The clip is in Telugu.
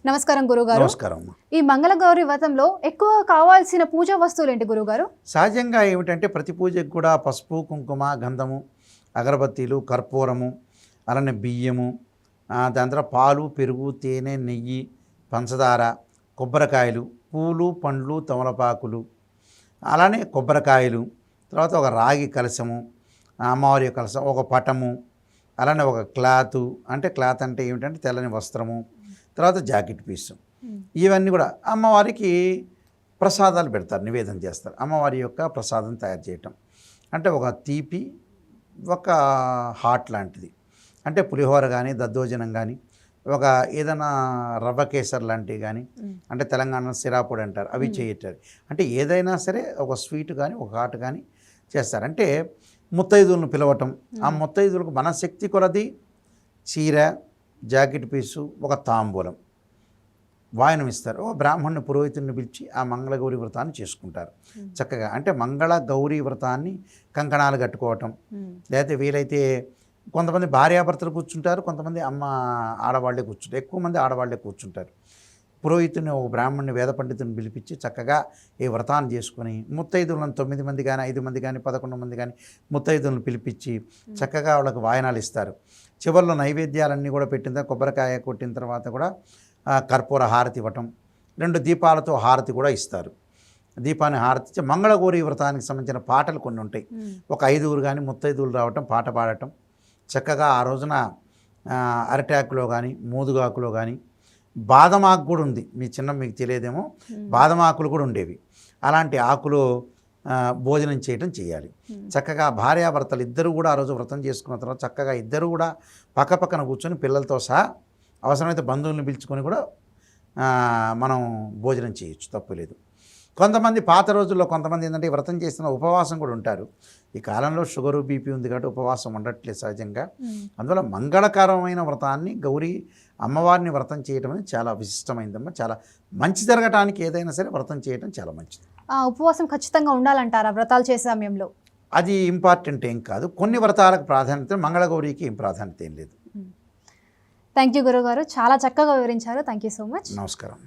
నమస్కారం గురుగారు. నమస్కారం. ఈ మంగళగౌరి వ్రతంలో ఎక్కువ కావాల్సిన పూజా వస్తువులు ఏంటి గురుగారు? సహజంగా ఏమిటంటే ప్రతి పూజకు కూడా పసుపు, కుంకుమ, గంధము, అగరబత్తీలు, కర్పూరము, అలానే బియ్యము, దాని తర్వాత పాలు, పెరుగు, తేనె, నెయ్యి, పంచదార, కొబ్బరికాయలు, పూలు, పండ్లు, తమలపాకులు, అలానే కొబ్బరికాయలు, తర్వాత ఒక రాగి కలశము, అమ్మవారి కలశం, ఒక పటము, అలానే ఒక క్లాత్ అంటే ఏమిటంటే తెల్లని వస్త్రము, తర్వాత జాకెట్ పీసు, ఇవన్నీ కూడా అమ్మవారికి ప్రసాదాలు పెడతారు, నివేదన చేస్తారు. అమ్మవారి యొక్క ప్రసాదం తయారు చేయటం అంటే ఒక తీపి, ఒక హాట్ లాంటిది, అంటే పులిహోర కానీ, దద్దోజనం కానీ, ఒక ఏదైనా రవ్వ కేసర్ లాంటివి కానీ, అంటే తెలంగాణ సిరాపొడి అంటారు, అవి చేయటారు. అంటే ఏదైనా సరే ఒక స్వీట్ కానీ, ఒక హాట్ కానీ చేస్తారు. అంటే ముత్తైదువులను పిలవటం, ఆ ముత్తైదువులకు మన శక్తి కొలది చీర, జాకెట్ పీసు, ఒక తాంబూలం, వాయనం ఇస్తారు. ఓ బ్రాహ్మణుని పురోహితుడిని పిలిచి ఆ మంగళగౌరి వ్రతాన్ని చేసుకుంటారు చక్కగా. అంటే మంగళ గౌరీ వ్రతాన్ని కంకణాలు కట్టుకోవటం, లేకపోతే వీలైతే కొంతమంది భార్యాభర్తలు కూర్చుంటారు, కొంతమంది ఆడవాళ్ళే కూర్చుంటారు, ఎక్కువ మంది ఆడవాళ్ళే కూర్చుంటారు. పురోహితుని, ఒక బ్రాహ్మణుని, వేద పండితుని పిలిపించి చక్కగా ఈ వ్రతాన్ని చేసుకొని ముత్తైదువులను 9 మంది కానీ, 5 మంది కానీ, 11 మంది కానీ ముత్తైదువులను పిలిపించి చక్కగా వాళ్ళకి వాయనాలు ఇస్తారు. చివరిలో నైవేద్యాలన్నీ కూడా పెట్టిన తర్వాత, కొబ్బరికాయ కొట్టిన తర్వాత కూడా కర్పూర హారతి ఇవ్వటం, 2 దీపాలతో హారతి కూడా ఇస్తారు. దీపాన్ని హారతి ఇచ్చి మంగళగౌరి వ్రతానికి సంబంధించిన పాటలు కొన్ని ఉంటాయి. ఒక 5 కానీ ముత్తైదువులు రావటం, పాట పాడటం, చక్కగా ఆ రోజున అరటాకులో కానీ, మూదుగాకులో కానీ, బాదమాకు కూడా ఉంది, మీకు తెలియదేమో, బాదమాకులు కూడా ఉండేవి. అలాంటి ఆకులో భోజనం చేయాలి. చక్కగా భార్యాభర్తలు ఇద్దరు కూడా ఆ రోజు వ్రతం చేసుకున్న తర్వాత చక్కగా ఇద్దరు కూడా పక్కపక్కన కూర్చొని పిల్లలతో సహా, అవసరమైతే బంధువులను పిలుచుకొని కూడా మనం భోజనం చేయొచ్చు, తప్పులేదు. కొంతమంది పాత రోజుల్లో కొంతమంది ఏంటంటే వ్రతం చేసిన ఉపవాసం కూడా ఉంటారు. ఈ కాలంలో షుగరు, బీపీ ఉంది కాబట్టి ఉపవాసం ఉండట్లేదు సహజంగా. అందువల్ల మంగళకరమైన వ్రతాన్ని, గౌరీ అమ్మవారిని వ్రతం చేయడం అనేది చాలా విశిష్టమైందమ్మా. చాలా మంచి జరగటానికి ఏదైనా సరే వ్రతం చేయడం చాలా మంచిది. ఉపవాసం ఖచ్చితంగా ఉండాలంటారా వ్రతాలు చేసే సమయంలో? అది ఇంపార్టెంట్ ఏం కాదు. కొన్ని వ్రతాలకు ప్రాధాన్యత, మంగళగౌరికి ఏం ప్రాధాన్యత ఏం లేదు. థ్యాంక్ యూ గురుగారు, చాలా చక్కగా వివరించారు. Thank you so much. నమస్కారం.